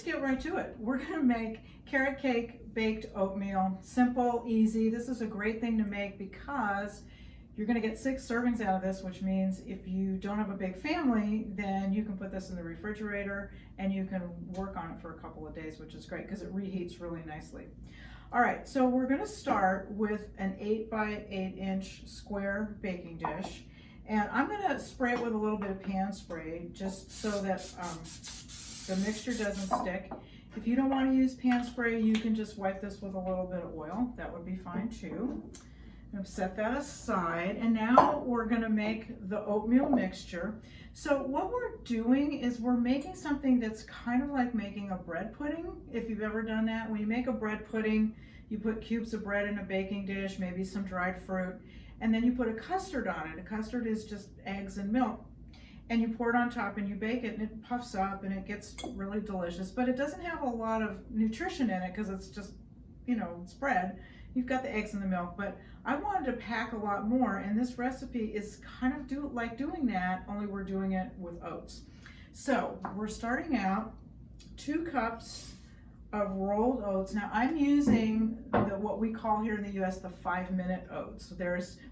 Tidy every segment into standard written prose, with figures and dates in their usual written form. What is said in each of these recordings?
get right to it. We're gonna make carrot cake baked oatmeal. Simple, easy. This is a great thing to make because you're gonna get 6 servings out of this, which means if you don't have a big family, then you can put this in the refrigerator and you can work on it for a couple of days, which is great because it reheats really nicely. All right, so we're gonna start with an 8 by 8 inch square baking dish. And I'm gonna spray it with a little bit of pan spray just so that the mixture doesn't stick. If you don't wanna use pan spray, you can just wipe this with a little bit of oil. That would be fine too. I'm gonna set that aside, and now we're gonna make the oatmeal mixture. So what we're doing is we're making something that's kind of like making a bread pudding, if you've ever done that. When you make a bread pudding, you put cubes of bread in a baking dish, maybe some dried fruit, and then you put a custard on it. A custard is just eggs and milk, and you pour it on top and you bake it, and it puffs up and it gets really delicious, but it doesn't have a lot of nutrition in it because it's just, you know, it's bread. You've got the eggs and the milk, but I wanted to pack a lot more, and this recipe is kind of like doing that, only we're doing it with oats. So we're starting out 2 cups of rolled oats. Now I'm using what we call here in the US the 5-minute oats.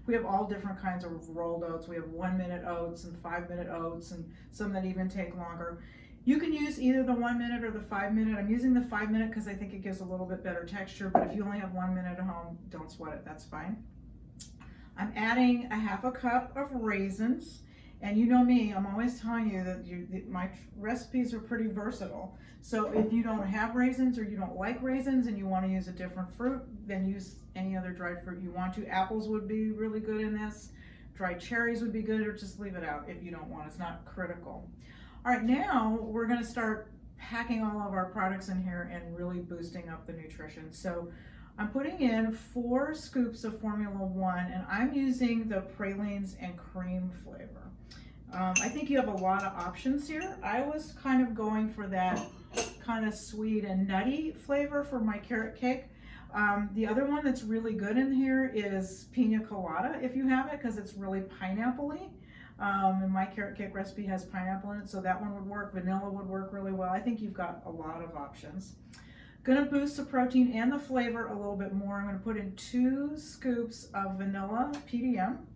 We have all different kinds of rolled oats. We have 1-minute oats and 5-minute oats and some that even take longer. You can use either the 1 minute or the 5 minute. I'm using the 5 minute because I think it gives a little bit better texture, but if you only have 1 minute at home, don't sweat it, that's fine. I'm adding a 1/2 cup of raisins, and you know me, I'm always telling you that my recipes are pretty versatile. So if you don't have raisins or you don't like raisins and you want to use a different fruit, then use any other dried fruit you want to. Apples would be really good in this. Dried cherries would be good, or just leave it out if you don't want. It's not critical. All right, now we're gonna start packing all of our products in here and really boosting up the nutrition. So I'm putting in 4 scoops of Formula 1, and I'm using the Pralines and Cream flavor. I think you have a lot of options here. I was kind of going for that kind of sweet and nutty flavor for my carrot cake. The other one that's really good in here is Pina Colada, if you have it, because it's really pineapple-y. And my carrot cake recipe has pineapple in it, so that one would work. Vanilla would work really well. I think you've got a lot of options. Gonna boost the protein and the flavor a little bit more. I'm gonna put in 2 scoops of vanilla PDM.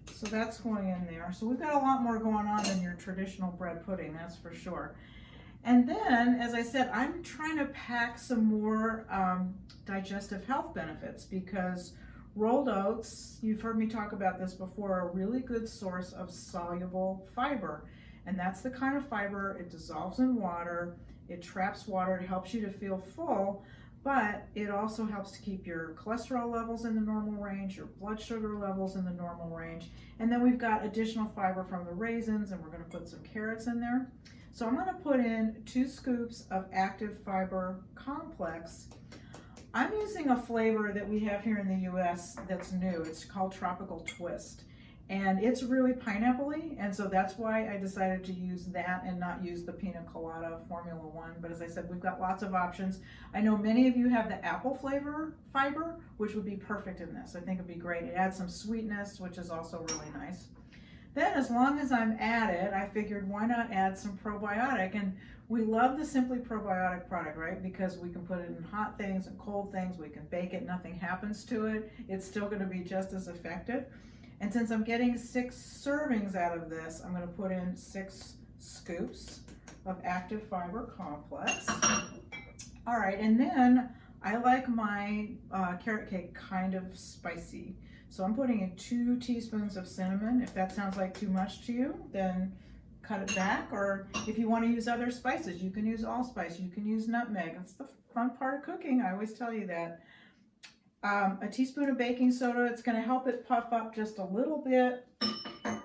So that's going in there. So we've got a lot more going on than your traditional bread pudding, that's for sure. And then, as I said, I'm trying to pack some more digestive health benefits, because rolled oats, you've heard me talk about this before, are a really good source of soluble fiber. And that's the kind of fiber, it dissolves in water, it traps water, it helps you to feel full, but it also helps to keep your cholesterol levels in the normal range, your blood sugar levels in the normal range. And then we've got additional fiber from the raisins, and we're gonna put some carrots in there. So I'm gonna put in 2 scoops of active fiber complex. I'm using a flavor that we have here in the US that's new. It's called Tropical Twist. And it's really pineapple-y, and so that's why I decided to use that and not use the Pina Colada Formula 1. But as I said, we've got lots of options. I know many of you have the apple flavor fiber, which would be perfect in this. I think it'd be great. It adds some sweetness, which is also really nice. Then, as long as I'm at it, I figured why not add some probiotic? And we love the Simply Probiotic product, right? Because we can put it in hot things and cold things. We can bake it, nothing happens to it. It's still gonna be just as effective. And since I'm getting 6 servings out of this, I'm gonna put in 6 scoops of active fiber complex. All right, and then I like my carrot cake kind of spicy. So I'm putting in 2 teaspoons of cinnamon. If that sounds like too much to you, then cut it back. Or if you want to use other spices, you can use allspice, you can use nutmeg. It's the fun part of cooking, I always tell you that. A teaspoon of baking soda, it's going to help it puff up just a little bit.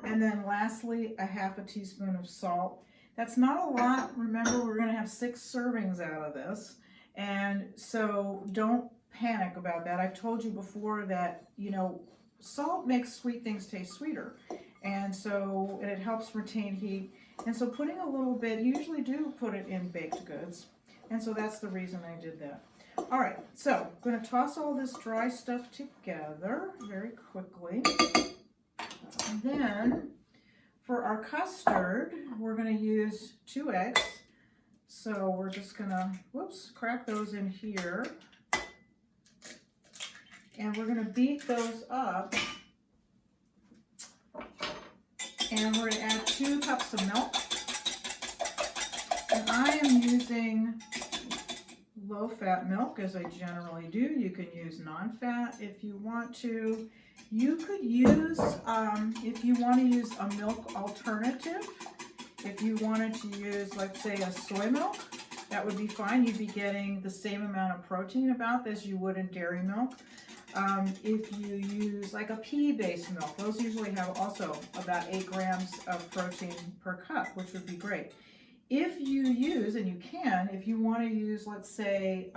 And then lastly, a 1/2 teaspoon of salt. That's not a lot. Remember, we're going to have 6 servings out of this. And so don't panic about that. I've told you before that, you know, salt makes sweet things taste sweeter. And so it helps retain heat. And so putting a little bit, you usually do put it in baked goods. And so that's the reason I did that. All right, so I'm going to toss all this dry stuff together very quickly. And then for our custard, we're going to use 2 eggs, So we're just gonna, whoops, crack those in here. And we're gonna beat those up. And we're gonna add 2 cups of milk. And I am using low-fat milk, as I generally do. You can use non-fat if you want to. You could use, if you want to use a milk alternative, if you wanted to use, let's say, a soy milk, that would be fine. You'd be getting the same amount of protein about as you would in dairy milk. If you use like a pea-based milk, those usually have also about 8 grams of protein per cup, which would be great. If you use, and you can, if you want to use, let's say,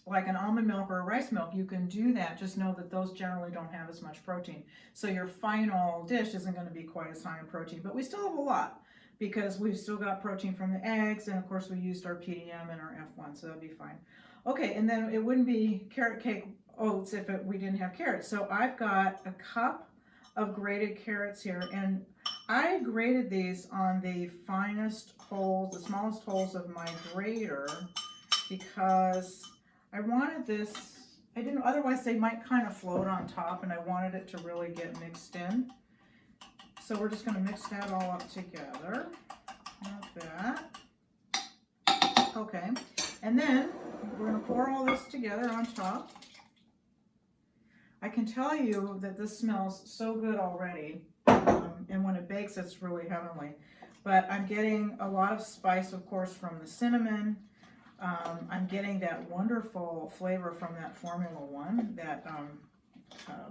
like an almond milk or a rice milk, you can do that. Just know that those generally don't have as much protein. So your final dish isn't going to be quite as high in protein, but we still have a lot because we've still got protein from the eggs, and of course we used our PDM and our F1, so that'd be fine. Okay, and then it wouldn't be carrot cake oats if we didn't have carrots. So I've got a cup of grated carrots here, and I grated these on the finest holes, the smallest holes of my grater, because I wanted this, I didn't, otherwise they might kind of float on top, and I wanted it to really get mixed in. So we're just going to mix that all up together, like that. Okay, and then we're going to pour all this together on top. I can tell you that this smells so good already, and when it bakes it's really heavenly. But I'm getting a lot of spice, of course, from the cinnamon. I'm getting that wonderful flavor from that Formula One, that,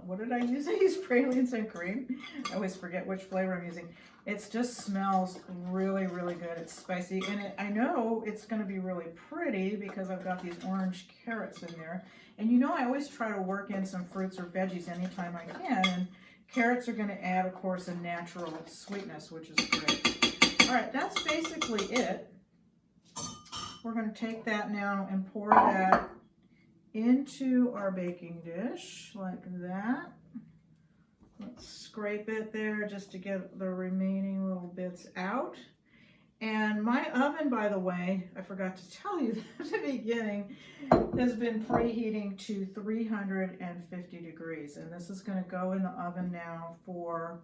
what did I use? I used Pralines and Cream. I always forget which flavor I'm using. It just smells really, really good. It's spicy, and I know it's going to be really pretty because I've got these orange carrots in there. And you know, I always try to work in some fruits or veggies anytime I can, and carrots are going to add, of course, a natural sweetness, which is great. All right, that's basically it. We're going to take that now and pour that into our baking dish like that. Let's scrape it there just to get the remaining little bits out. And my oven, by the way, I forgot to tell you at the beginning, has been preheating to 350 degrees. And this is going to go in the oven now for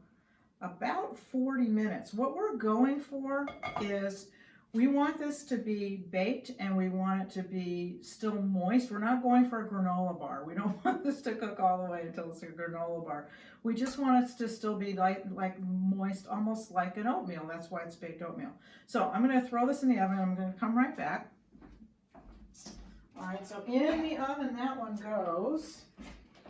about 40 minutes. What we're going for is, we want this to be baked and we want it to be still moist. We're not going for a granola bar. We don't want this to cook all the way until it's a granola bar. We just want it to still be like moist, almost like an oatmeal. That's why it's baked oatmeal. So I'm going to throw this in the oven. I'm going to come right back. All right, so in the oven that one goes.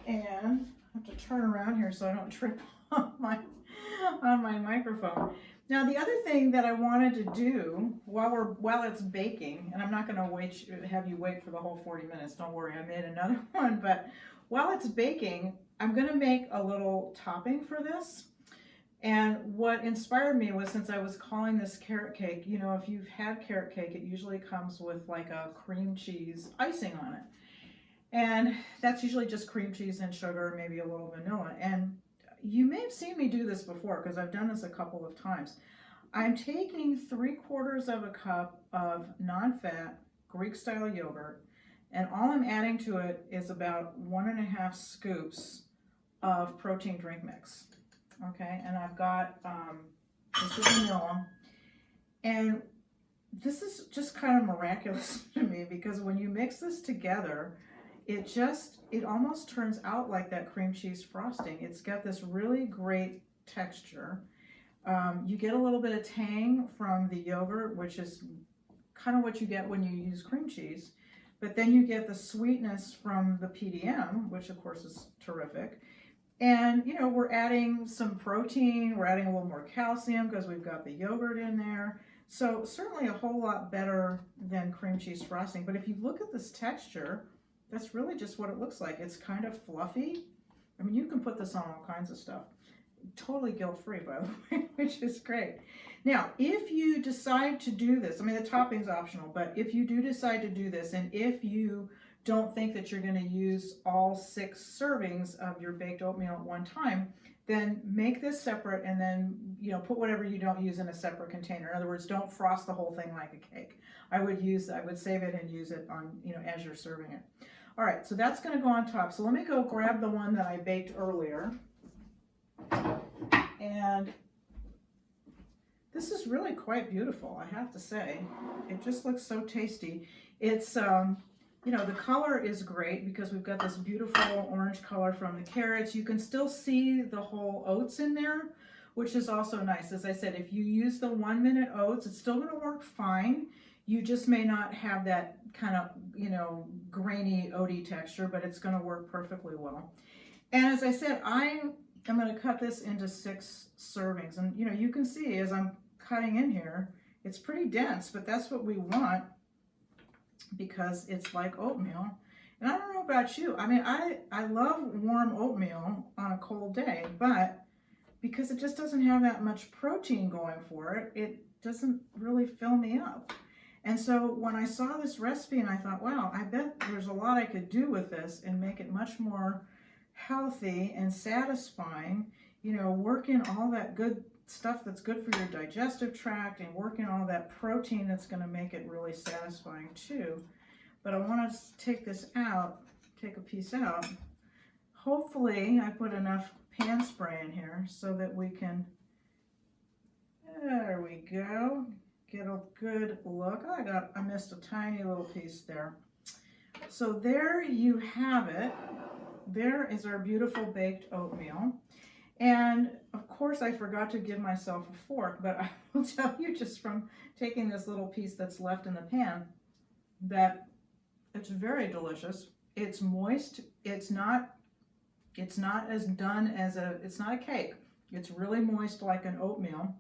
And I have to turn around here so I don't trip on my microphone. Now, the other thing that I wanted to do while it's baking, and I'm not going to have you wait for the whole 40 minutes. Don't worry, I made another one. But while it's baking, I'm going to make a little topping for this. And what inspired me was, since I was calling this carrot cake, you know, if you've had carrot cake, it usually comes with like a cream cheese icing on it. And that's usually just cream cheese and sugar, maybe a little vanilla. And you may have seen me do this before because I've done this a couple of times. I'm taking 3/4 cup of non-fat Greek-style yogurt, and all I'm adding to it is about 1.5 scoops of protein drink mix. Okay, and I've got this is vanilla, and this is just kind of miraculous to me because when you mix this together, it almost turns out like that cream cheese frosting. It's got this really great texture. You get a little bit of tang from the yogurt, which is kind of what you get when you use cream cheese. But then you get the sweetness from the PDM, which of course is terrific. And, you know, we're adding some protein. We're adding a little more calcium because we've got the yogurt in there. So certainly a whole lot better than cream cheese frosting. But if you look at this texture, that's really just what it looks like. It's kind of fluffy. I mean, you can put this on all kinds of stuff. Totally guilt-free, by the way, which is great. Now, if you decide to do this, I mean, the topping's optional, but if you do decide to do this, and if you don't think that you're going to use all 6 servings of your baked oatmeal at one time, then make this separate and then, you know, put whatever you don't use in a separate container. In other words, don't frost the whole thing like a cake. I would save it and use it on, you know, as you're serving it. All right, so that's going to go on top. So let me go grab the one that I baked earlier. And this is really quite beautiful, I have to say. It just looks so tasty. It's, you know, the color is great because we've got this beautiful orange color from the carrots. You can still see the whole oats in there, which is also nice. As I said, if you use the 1-minute oats, it's still going to work fine. You just may not have that kind of, you know, grainy oaty texture, but it's going to work perfectly well. And as I said, I'm going to cut this into 6 servings. And, you know, you can see as I'm cutting in here, it's pretty dense, but that's what we want, because it's like oatmeal. And I don't know about you, I mean, I love warm oatmeal on a cold day, but because it just doesn't have that much protein going for it, it doesn't really fill me up. And so when I saw this recipe and I thought, wow, I bet there's a lot I could do with this and make it much more healthy and satisfying, you know, work in all that good stuff that's good for your digestive tract and work in all that protein that's going to make it really satisfying too. But I want to take this out, take a piece out. Hopefully I put enough pan spray in here so that we can, there we go, get a good look. Oh, I missed a tiny little piece there. So there you have it. There is our beautiful baked oatmeal. And of course I forgot to give myself a fork, but I will tell you just from taking this little piece that's left in the pan that it's very delicious. It's moist. It's not as done as it's not a cake. It's really moist like an oatmeal.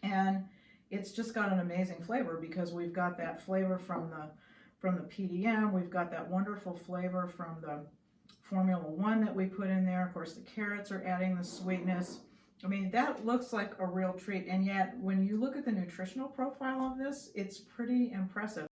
And it's just got an amazing flavor because we've got that flavor from the PDM. We've got that wonderful flavor from the Formula 1 that we put in there. Of course, the carrots are adding the sweetness. I mean, that looks like a real treat. And yet, when you look at the nutritional profile of this, it's pretty impressive.